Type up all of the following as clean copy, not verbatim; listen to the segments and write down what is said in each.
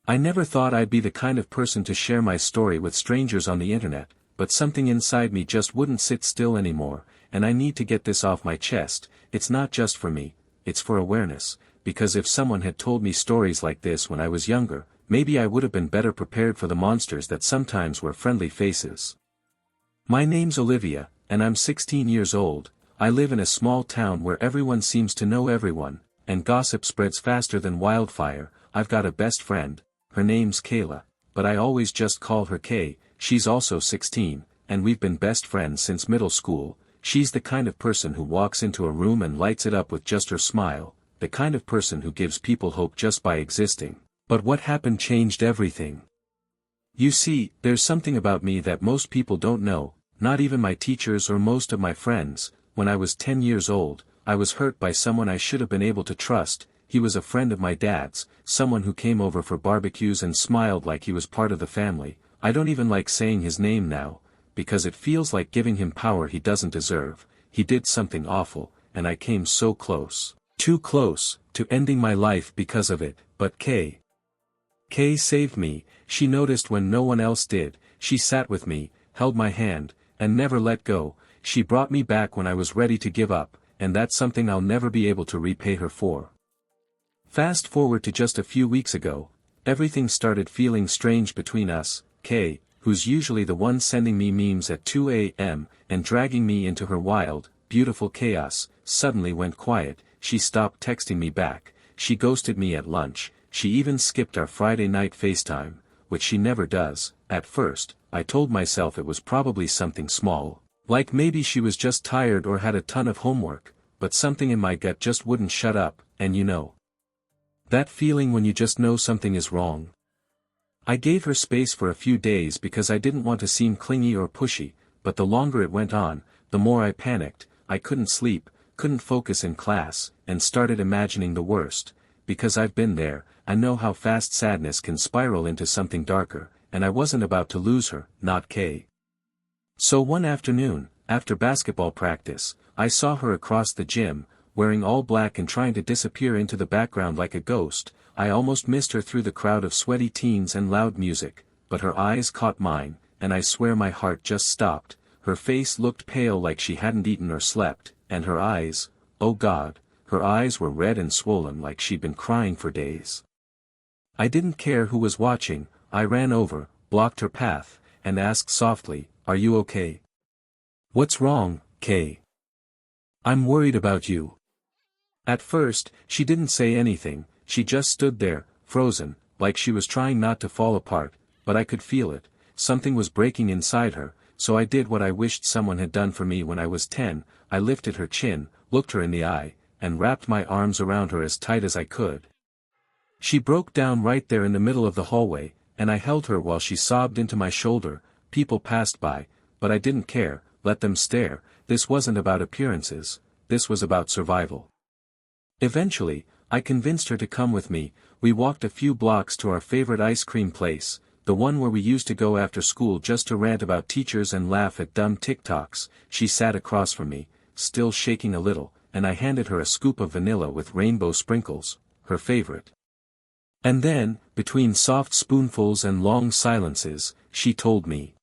I never thought I'd be the kind of person to share my story with strangers on the internet, but something inside me just wouldn't sit still anymore, and I need to get this off my chest. It's not just for me, it's for awareness, because if someone had told me stories like this when I was younger, maybe I would have been better prepared for the monsters that sometimes wear friendly faces. My name's Olivia, and I'm 16 years old. I live in a small town where everyone seems to know everyone, and gossip spreads faster than wildfire. I've got a best friend, her name's Kayla, but I always just call her Kay. She's also 16, and we've been best friends since middle school. She's the kind of person who walks into a room and lights it up with just her smile, the kind of person who gives people hope just by existing. But what happened changed everything. You see, there's something about me that most people don't know, not even my teachers or most of my friends. When I was 10 years old, I was hurt by someone I should have been able to trust. He was a friend of my dad's, someone who came over for barbecues and smiled like he was part of the family. I don't even like saying his name now, because it feels like giving him power he doesn't deserve. He did something awful, and I came so close, too close, to ending my life because of it. But Kay saved me. She noticed when no one else did. She sat with me, held my hand, and never let go. She brought me back when I was ready to give up, and that's something I'll never be able to repay her for. Fast forward to just a few weeks ago, everything started feeling strange between us. Kay, who's usually the one sending me memes at 2 a.m. and dragging me into her wild, beautiful chaos, suddenly went quiet. She stopped texting me back. She ghosted me at lunch. She even skipped our Friday night FaceTime, which she never does. At first, I told myself it was probably something small, like maybe she was just tired or had a ton of homework, but something in my gut just wouldn't shut up, and you know that feeling when you just know something is wrong. I gave her space for a few days because I didn't want to seem clingy or pushy, but the longer it went on, the more I panicked. I couldn't sleep, couldn't focus in class, and started imagining the worst. Because I've been there, I know how fast sadness can spiral into something darker, and I wasn't about to lose her, not Kay. So one afternoon, after basketball practice, I saw her across the gym, wearing all black and trying to disappear into the background like a ghost. I almost missed her through the crowd of sweaty teens and loud music, but her eyes caught mine, and I swear my heart just stopped. Her face looked pale like she hadn't eaten or slept, and her eyes, oh God, her eyes were red and swollen like she'd been crying for days. I didn't care who was watching. I ran over, blocked her path, and asked softly, "Are you okay? What's wrong, Kay? I'm worried about you." At first, she didn't say anything. She just stood there, frozen, like she was trying not to fall apart, but I could feel it. Something was breaking inside her, so I did what I wished someone had done for me when I was 10. I lifted her chin, looked her in the eye, and wrapped my arms around her as tight as I could. She broke down right there in the middle of the hallway, and I held her while she sobbed into my shoulder. People passed by, but I didn't care. Let them stare. This wasn't about appearances, this was about survival. Eventually, I convinced her to come with me. We walked a few blocks to our favorite ice cream place, the one where we used to go after school just to rant about teachers and laugh at dumb TikToks. She sat across from me, still shaking a little, and I handed her a scoop of vanilla with rainbow sprinkles, her favorite. And then, between soft spoonfuls and long silences, she told me.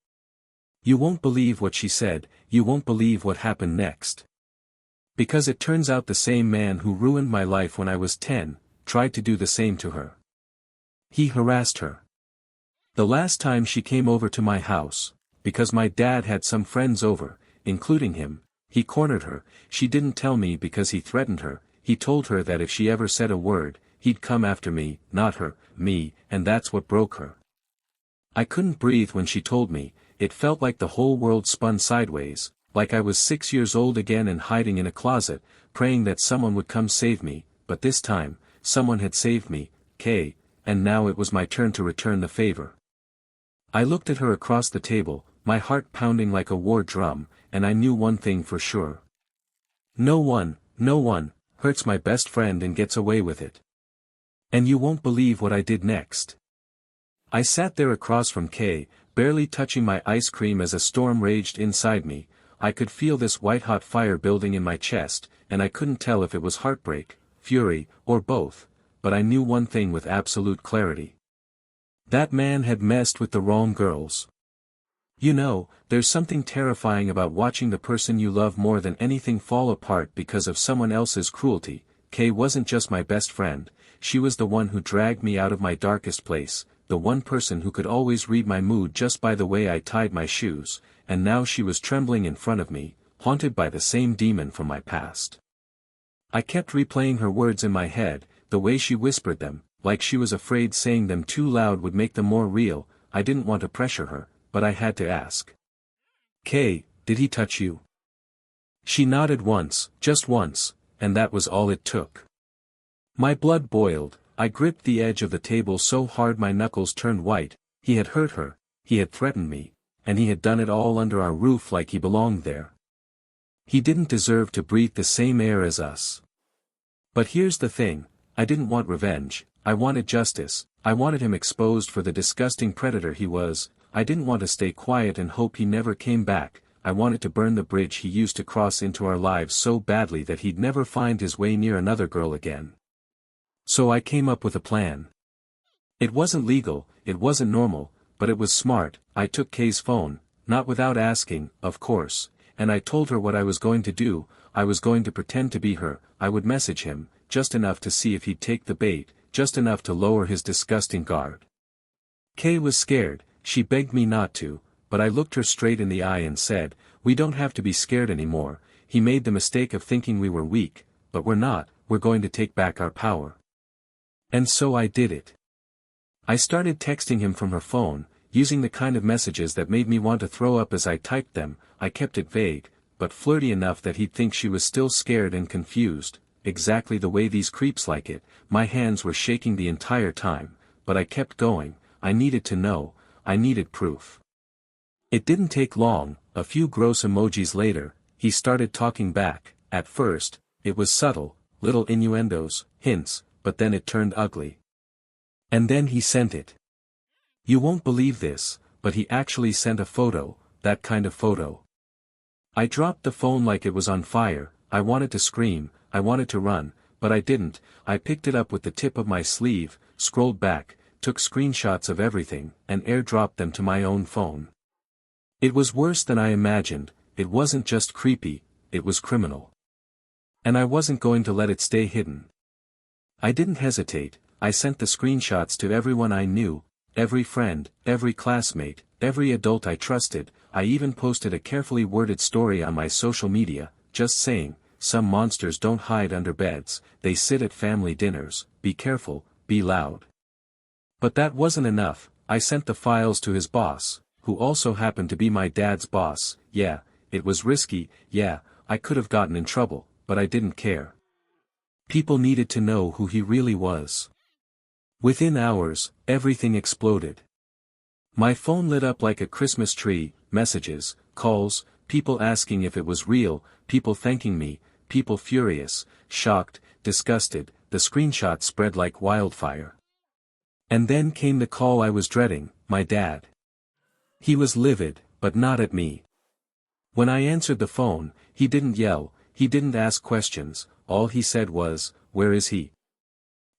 You won't believe what she said. You won't believe what happened next. Because it turns out the same man who ruined my life when I was 10, tried to do the same to her. He harassed her. The last time she came over to my house, because my dad had some friends over, including him, he cornered her. She didn't tell me because he threatened her. He told her that if she ever said a word, he'd come after me, not her, me, and that's what broke her. I couldn't breathe when she told me. It felt like the whole world spun sideways, like I was 6 years old again and hiding in a closet, praying that someone would come save me. But this time, someone had saved me, Kay, and now it was my turn to return the favor. I looked at her across the table, my heart pounding like a war drum, and I knew one thing for sure. No one hurts my best friend and gets away with it. And you won't believe what I did next. I sat there across from Kay, barely touching my ice cream as a storm raged inside me. I could feel this white-hot fire building in my chest, and I couldn't tell if it was heartbreak, fury, or both, but I knew one thing with absolute clarity. That man had messed with the wrong girls. You know, there's something terrifying about watching the person you love more than anything fall apart because of someone else's cruelty. Kay wasn't just my best friend, she was the one who dragged me out of my darkest place, the one person who could always read my mood just by the way I tied my shoes, and now she was trembling in front of me, haunted by the same demon from my past. I kept replaying her words in my head, the way she whispered them, like she was afraid saying them too loud would make them more real. I didn't want to pressure her, but I had to ask. Kay, did he touch you? She nodded once, just once, and that was all it took. My blood boiled, I gripped the edge of the table so hard my knuckles turned white. He had hurt her, he had threatened me, and he had done it all under our roof like he belonged there. He didn't deserve to breathe the same air as us. But here's the thing, I didn't want revenge, I wanted justice, I wanted him exposed for the disgusting predator he was. I didn't want to stay quiet and hope he never came back, I wanted to burn the bridge he used to cross into our lives so badly that he'd never find his way near another girl again. So I came up with a plan. It wasn't legal, it wasn't normal, but it was smart. I took Kay's phone, not without asking, of course, and I told her what I was going to do. I was going to pretend to be her, I would message him, just enough to see if he'd take the bait, just enough to lower his disgusting guard. Kay was scared. She begged me not to, but I looked her straight in the eye and said, we don't have to be scared anymore. He made the mistake of thinking we were weak, but we're not, we're going to take back our power. And so I did it. I started texting him from her phone, using the kind of messages that made me want to throw up as I typed them. I kept it vague, but flirty enough that he'd think she was still scared and confused, exactly the way these creeps like it. My hands were shaking the entire time, but I kept going. I needed to know. I needed proof. It didn't take long, a few gross emojis later, he started talking back. At first, it was subtle, little innuendos, hints, but then it turned ugly. And then he sent it. You won't believe this, but he actually sent a photo, that kind of photo. I dropped the phone like it was on fire. I wanted to scream, I wanted to run, but I didn't. I picked it up with the tip of my sleeve, scrolled back, took screenshots of everything, and airdropped them to my own phone. It was worse than I imagined. It wasn't just creepy, it was criminal. And I wasn't going to let it stay hidden. I didn't hesitate. I sent the screenshots to everyone I knew, every friend, every classmate, every adult I trusted. I even posted a carefully worded story on my social media, just saying, some monsters don't hide under beds, they sit at family dinners, be careful, be loud. But that wasn't enough. I sent the files to his boss, who also happened to be my dad's boss. Yeah, it was risky, yeah, I could have gotten in trouble, but I didn't care. People needed to know who he really was. Within hours, everything exploded. My phone lit up like a Christmas tree, messages, calls, people asking if it was real, people thanking me, people furious, shocked, disgusted. The screenshots spread like wildfire. And then came the call I was dreading, my dad. He was livid, but not at me. When I answered the phone, he didn't yell, he didn't ask questions, all he said was, "Where is he?"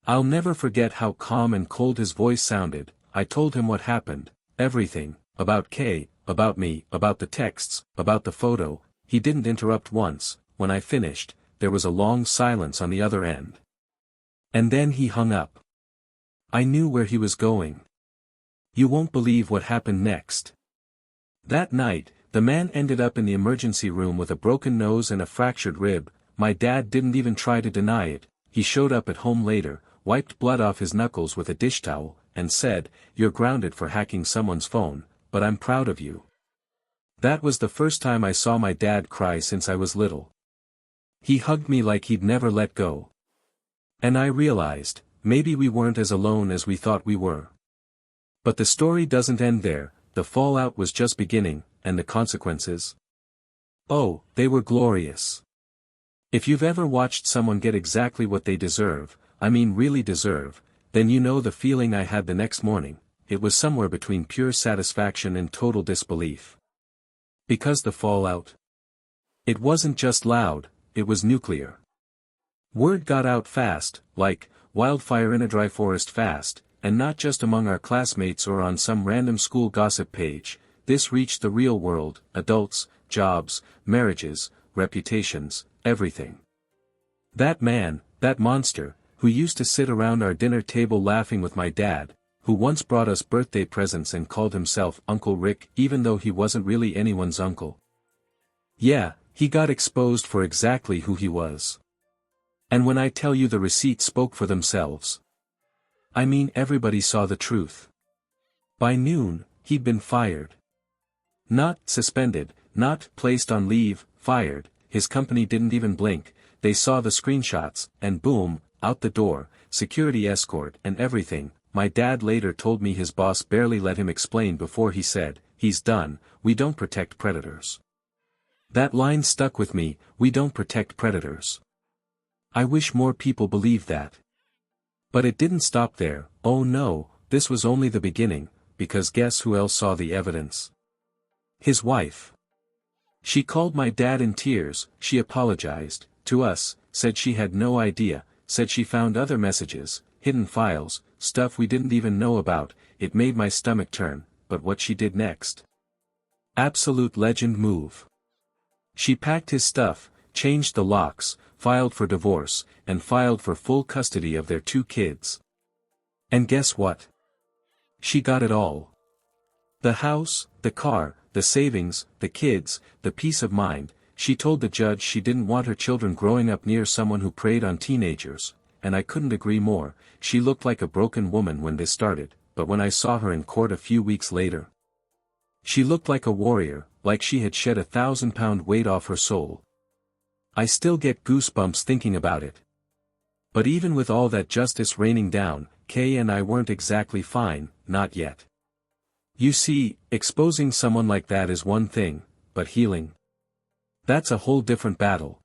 I'll never forget how calm and cold his voice sounded. I told him what happened, everything, about Kay, about me, about the texts, about the photo. He didn't interrupt once. When I finished, there was a long silence on the other end. And then he hung up. I knew where he was going. You won't believe what happened next. That night, the man ended up in the emergency room with a broken nose and a fractured rib. My dad didn't even try to deny it. He showed up at home later, wiped blood off his knuckles with a dish towel, and said, "You're grounded for hacking someone's phone, but I'm proud of you." That was the first time I saw my dad cry since I was little. He hugged me like he'd never let go. And I realized, maybe we weren't as alone as we thought we were. But the story doesn't end there. The fallout was just beginning, and the consequences? Oh, they were glorious. If you've ever watched someone get exactly what they deserve, I mean really deserve, then you know the feeling I had the next morning. It was somewhere between pure satisfaction and total disbelief. Because the fallout? It wasn't just loud, it was nuclear. Word got out fast, like wildfire in a dry forest fast, and not just among our classmates or on some random school gossip page. This reached the real world, adults, jobs, marriages, reputations, everything. That man, that monster, who used to sit around our dinner table laughing with my dad, who once brought us birthday presents and called himself Uncle Rick even though he wasn't really anyone's uncle. Yeah, he got exposed for exactly who he was. And when I tell you the receipts spoke for themselves, I mean everybody saw the truth. By noon, he'd been fired. Not suspended, not placed on leave, fired. His company didn't even blink. They saw the screenshots, and boom, out the door, security escort and everything. My dad later told me his boss barely let him explain before he said, "He's done, we don't protect predators." That line stuck with me, we don't protect predators. I wish more people believed that. But it didn't stop there. Oh no, this was only the beginning, because guess who else saw the evidence? His wife. She called my dad in tears, she apologized, to us, said she had no idea, said she found other messages, hidden files, stuff we didn't even know about. It made my stomach turn, but what she did next? Absolute legend move. She packed his stuff, changed the locks, filed for divorce, and filed for full custody of their 2 kids. And guess what? She got it all. The house, the car, the savings, the kids, the peace of mind. She told the judge she didn't want her children growing up near someone who preyed on teenagers, and I couldn't agree more. She looked like a broken woman when this started, but when I saw her in court a few weeks later, she looked like a warrior, like she had shed 1,000-pound weight off her soul. I still get goosebumps thinking about it. But even with all that justice raining down, Kay and I weren't exactly fine, not yet. You see, exposing someone like that is one thing, but healing, that's a whole different battle.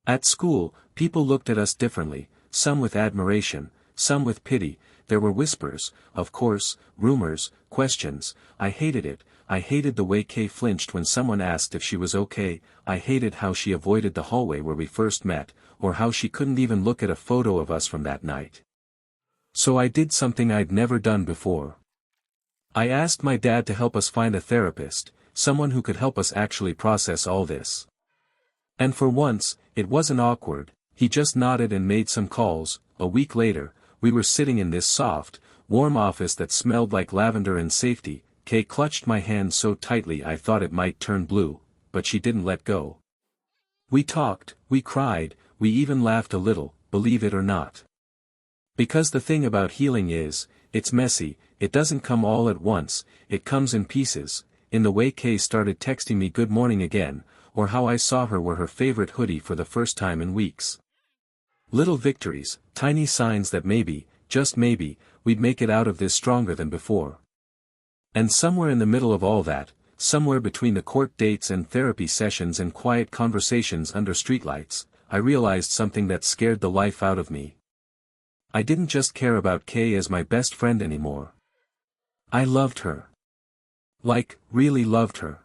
At school, people looked at us differently, some with admiration, some with pity. There were whispers, of course, rumors, questions. I hated it. I hated the way Kay flinched when someone asked if she was okay. I hated how she avoided the hallway where we first met, or how she couldn't even look at a photo of us from that night. So I did something I'd never done before. I asked my dad to help us find a therapist, someone who could help us actually process all this. And for once, it wasn't awkward. He just nodded and made some calls. A week later, we were sitting in this soft, warm office that smelled like lavender and safety. Kay clutched my hand so tightly I thought it might turn blue, but she didn't let go. We talked, we cried, we even laughed a little, believe it or not. Because the thing about healing is, it's messy, it doesn't come all at once, it comes in pieces, in the way Kay started texting me good morning again, or how I saw her wear her favorite hoodie for the first time in weeks. Little victories, tiny signs that maybe, just maybe, we'd make it out of this stronger than before. And somewhere in the middle of all that, somewhere between the court dates and therapy sessions and quiet conversations under streetlights, I realized something that scared the life out of me. I didn't just care about Kay as my best friend anymore. I loved her. Like, really loved her.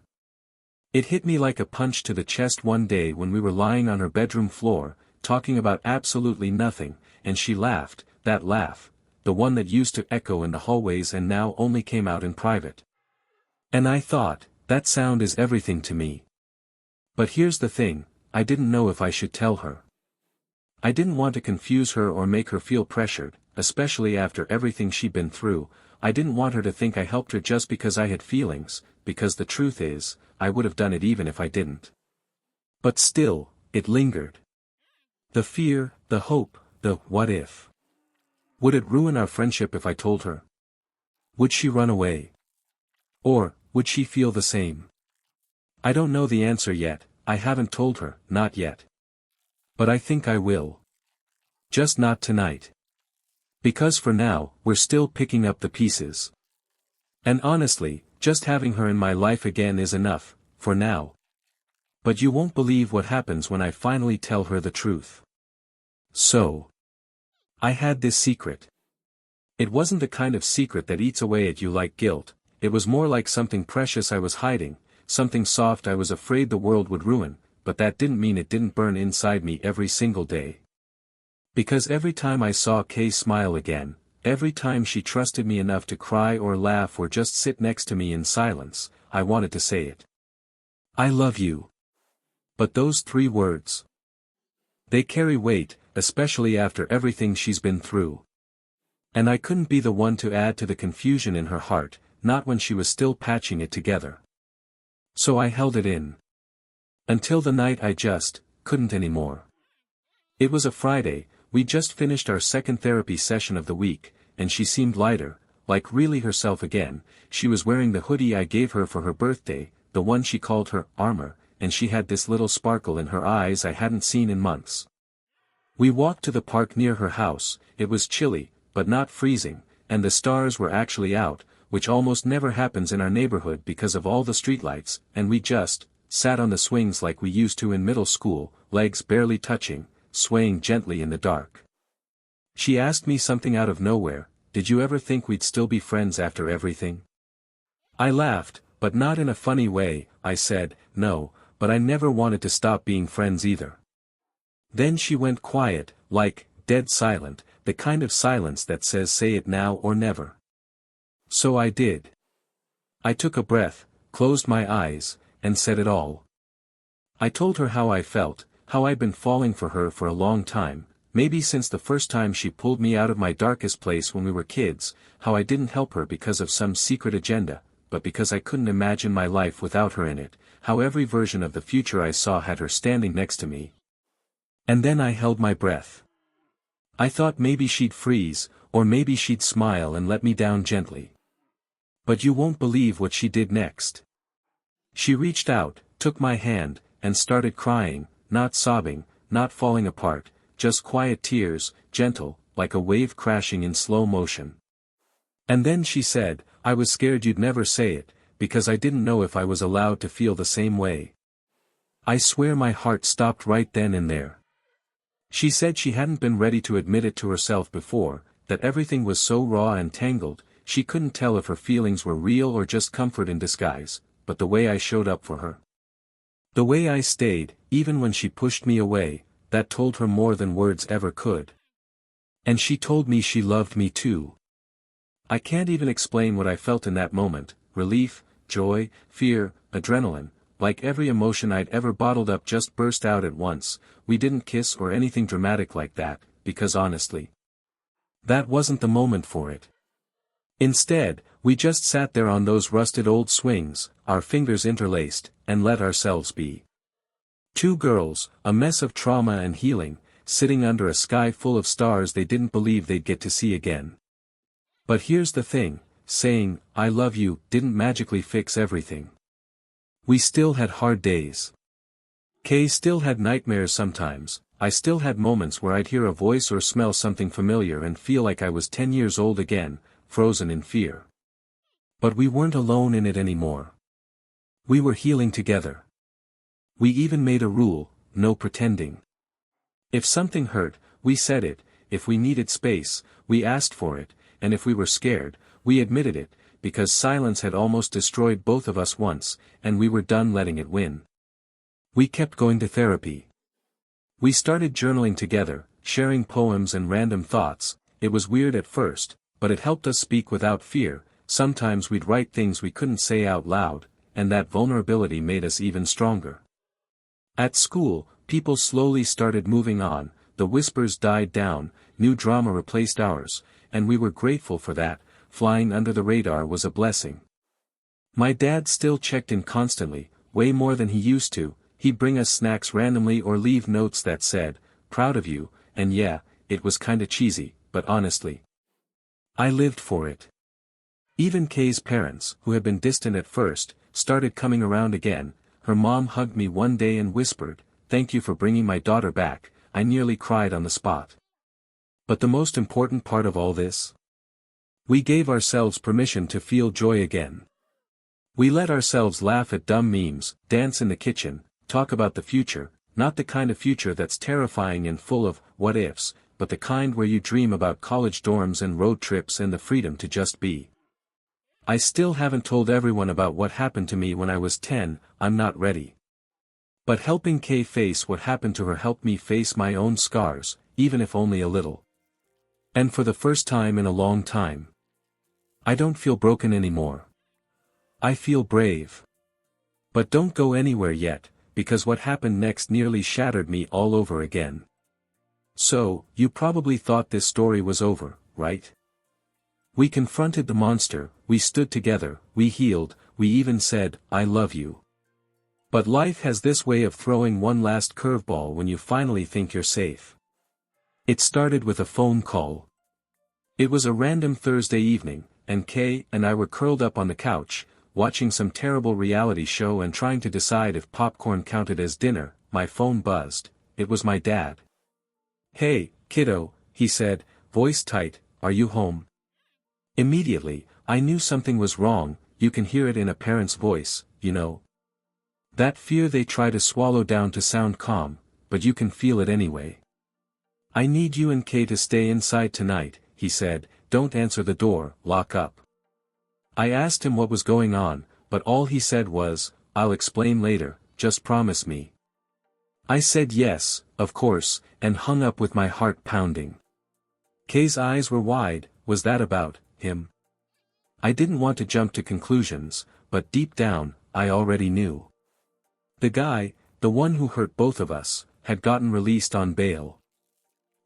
It hit me like a punch to the chest one day when we were lying on her bedroom floor, talking about absolutely nothing, and she laughed, that laugh, the one that used to echo in the hallways and now only came out in private. And I thought, that sound is everything to me. But here's the thing, I didn't know if I should tell her. I didn't want to confuse her or make her feel pressured, especially after everything she'd been through. I didn't want her to think I helped her just because I had feelings, because the truth is, I would have done it even if I didn't. But still, it lingered. The fear, the hope, the what if. Would it ruin our friendship if I told her? Would she run away? Or, would she feel the same? I don't know the answer yet, I haven't told her, not yet. But I think I will. Just not tonight. Because for now, we're still picking up the pieces. And honestly, just having her in my life again is enough, for now. But you won't believe what happens when I finally tell her the truth. So, I had this secret. It wasn't the kind of secret that eats away at you like guilt, it was more like something precious I was hiding, something soft I was afraid the world would ruin, but that didn't mean it didn't burn inside me every single day. Because every time I saw Kay smile again, every time she trusted me enough to cry or laugh or just sit next to me in silence, I wanted to say it. I love you. But those 3 words. They carry weight, especially after everything she's been through. And I couldn't be the one to add to the confusion in her heart, not when she was still patching it together. So I held it in. Until the night I just couldn't anymore. It was a Friday, we just finished our second therapy session of the week, and she seemed lighter, like really herself again. She was wearing the hoodie I gave her for her birthday, the one she called her armor, and she had this little sparkle in her eyes I hadn't seen in months. We walked to the park near her house. It was chilly, but not freezing, and the stars were actually out, which almost never happens in our neighborhood because of all the streetlights, and we just sat on the swings like we used to in middle school, legs barely touching, swaying gently in the dark. She asked me something out of nowhere: "Did you ever think we'd still be friends after everything?" I laughed, but not in a funny way. I said, "No, but I never wanted to stop being friends either." Then she went quiet, like, dead silent, the kind of silence that says say it now or never. So I did. I took a breath, closed my eyes, and said it all. I told her how I felt, how I'd been falling for her for a long time, maybe since the first time she pulled me out of my darkest place when we were kids, how I didn't help her because of some secret agenda, but because I couldn't imagine my life without her in it, how every version of the future I saw had her standing next to me. And then I held my breath. I thought maybe she'd freeze, or maybe she'd smile and let me down gently. But you won't believe what she did next. She reached out, took my hand, and started crying, not sobbing, not falling apart, just quiet tears, gentle, like a wave crashing in slow motion. And then she said, "I was scared you'd never say it, because I didn't know if I was allowed to feel the same way." I swear my heart stopped right then and there. She said she hadn't been ready to admit it to herself before, that everything was so raw and tangled, she couldn't tell if her feelings were real or just comfort in disguise, but the way I showed up for her. The way I stayed, even when she pushed me away, that told her more than words ever could. And she told me she loved me too. I can't even explain what I felt in that moment: relief, joy, fear, adrenaline. Like every emotion I'd ever bottled up just burst out at once. We didn't kiss or anything dramatic like that, because honestly, that wasn't the moment for it. Instead, we just sat there on those rusted old swings, our fingers interlaced, and let ourselves be. 2 girls, a mess of trauma and healing, sitting under a sky full of stars they didn't believe they'd get to see again. But here's the thing, saying, "I love you," didn't magically fix everything. We still had hard days. Kay still had nightmares sometimes. I still had moments where I'd hear a voice or smell something familiar and feel like I was 10 years old again, frozen in fear. But we weren't alone in it anymore. We were healing together. We even made a rule: no pretending. If something hurt, we said it; if we needed space, we asked for it; and if we were scared, we admitted it, because silence had almost destroyed both of us once, and we were done letting it win. We kept going to therapy. We started journaling together, sharing poems and random thoughts. It was weird at first, but it helped us speak without fear. Sometimes we'd write things we couldn't say out loud, and that vulnerability made us even stronger. At school, people slowly started moving on, the whispers died down, new drama replaced ours, and we were grateful for that. Flying under the radar was a blessing. My dad still checked in constantly, way more than he used to. He'd bring us snacks randomly or leave notes that said, "Proud of you," and yeah, it was kinda cheesy, but honestly, I lived for it. Even Kay's parents, who had been distant at first, started coming around again. Her mom hugged me one day and whispered, "Thank you for bringing my daughter back." I nearly cried on the spot. But the most important part of all this? We gave ourselves permission to feel joy again. We let ourselves laugh at dumb memes, dance in the kitchen, talk about the future, not the kind of future that's terrifying and full of what-ifs, but the kind where you dream about college dorms and road trips and the freedom to just be. I still haven't told everyone about what happened to me when I was 10, I'm not ready. But helping Kay face what happened to her helped me face my own scars, even if only a little. And for the first time in a long time, I don't feel broken anymore. I feel brave. But don't go anywhere yet, because what happened next nearly shattered me all over again. So, you probably thought this story was over, right? We confronted the monster, we stood together, we healed, we even said, "I love you." But life has this way of throwing one last curveball when you finally think you're safe. It started with a phone call. It was a random Thursday evening, and Kay and I were curled up on the couch, watching some terrible reality show and trying to decide if popcorn counted as dinner. My phone buzzed. It was my dad. "Hey, kiddo," he said, voice tight, "are you home?" Immediately, I knew something was wrong. You can hear it in a parent's voice, you know. That fear they try to swallow down to sound calm, but you can feel it anyway. "I need you and Kay to stay inside tonight," he said, "don't answer the door, lock up." I asked him what was going on, but all he said was, "I'll explain later, just promise me." I said yes, of course, and hung up with my heart pounding. Kay's eyes were wide. Was that about him? I didn't want to jump to conclusions, but deep down, I already knew. The guy, the one who hurt both of us, had gotten released on bail.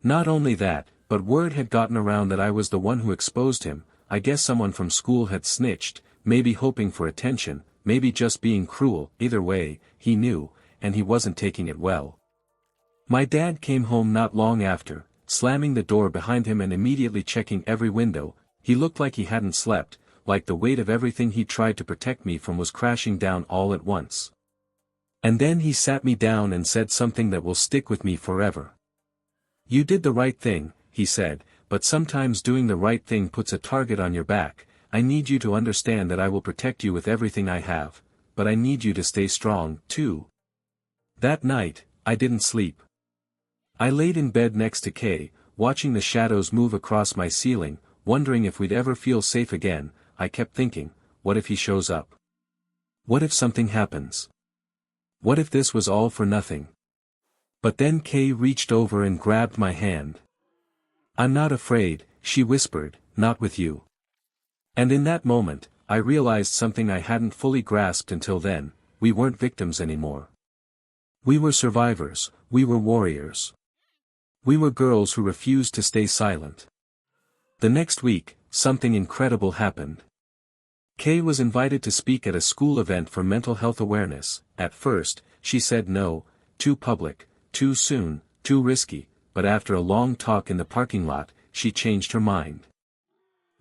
Not only that, but word had gotten around that I was the one who exposed him. I guess someone from school had snitched, maybe hoping for attention, maybe just being cruel. Either way, he knew, and he wasn't taking it well. My dad came home not long after, slamming the door behind him and immediately checking every window. He looked like he hadn't slept, like the weight of everything he tried to protect me from was crashing down all at once. And then he sat me down and said something that will stick with me forever. "You did the right thing," he said, "but sometimes doing the right thing puts a target on your back. I need you to understand that I will protect you with everything I have, but I need you to stay strong, too." That night, I didn't sleep. I laid in bed next to Kay, watching the shadows move across my ceiling, wondering if we'd ever feel safe again. I kept thinking, what if he shows up? What if something happens? What if this was all for nothing? But then Kay reached over and grabbed my hand. "I'm not afraid," she whispered, "not with you." And in that moment, I realized something I hadn't fully grasped until then: we weren't victims anymore. We were survivors, we were warriors. We were girls who refused to stay silent. The next week, something incredible happened. Kay was invited to speak at a school event for mental health awareness. At first, she said no, too public, too soon, too risky, but after a long talk in the parking lot, she changed her mind.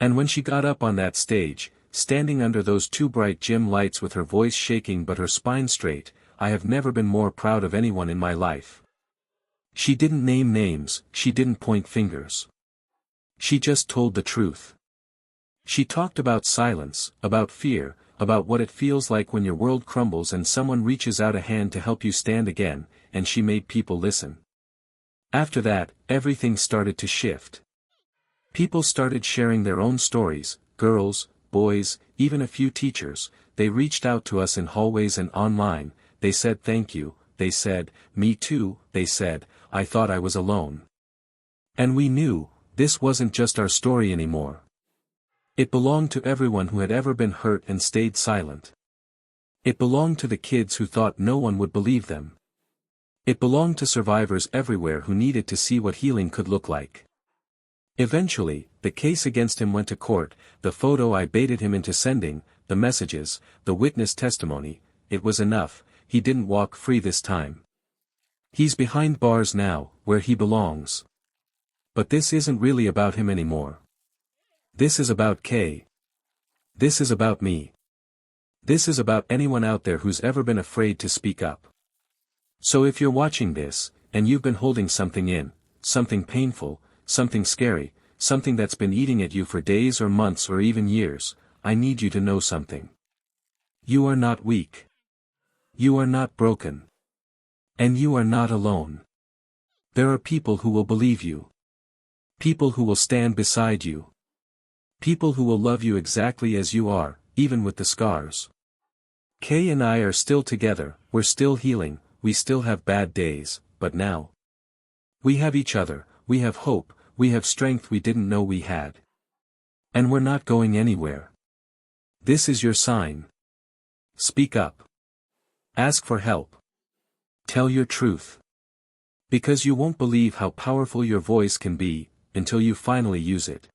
And when she got up on that stage, standing under those two bright gym lights with her voice shaking but her spine straight, I have never been more proud of anyone in my life. She didn't name names, she didn't point fingers. She just told the truth. She talked about silence, about fear, about what it feels like when your world crumbles and someone reaches out a hand to help you stand again, and she made people listen. After that, everything started to shift. People started sharing their own stories, girls, boys, even a few teachers. They reached out to us in hallways and online. They said thank you, they said, me too, they said, I thought I was alone. And we knew, this wasn't just our story anymore. It belonged to everyone who had ever been hurt and stayed silent. It belonged to the kids who thought no one would believe them. It belonged to survivors everywhere who needed to see what healing could look like. Eventually, the case against him went to court. The photo I baited him into sending, the messages, the witness testimony, it was enough. He didn't walk free this time. He's behind bars now, where he belongs. But this isn't really about him anymore. This is about Kay. This is about me. This is about anyone out there who's ever been afraid to speak up. So if you're watching this, and you've been holding something in, something painful, something scary, something that's been eating at you for days or months or even years, I need you to know something. You are not weak. You are not broken. And you are not alone. There are people who will believe you. People who will stand beside you. People who will love you exactly as you are, even with the scars. Kay and I are still together, we're still healing, we still have bad days, but now we have each other, we have hope, We have strength we didn't know we had. And we're not going anywhere. This is your sign. Speak up. Ask for help. Tell your truth. Because you won't believe how powerful your voice can be, until you finally use it.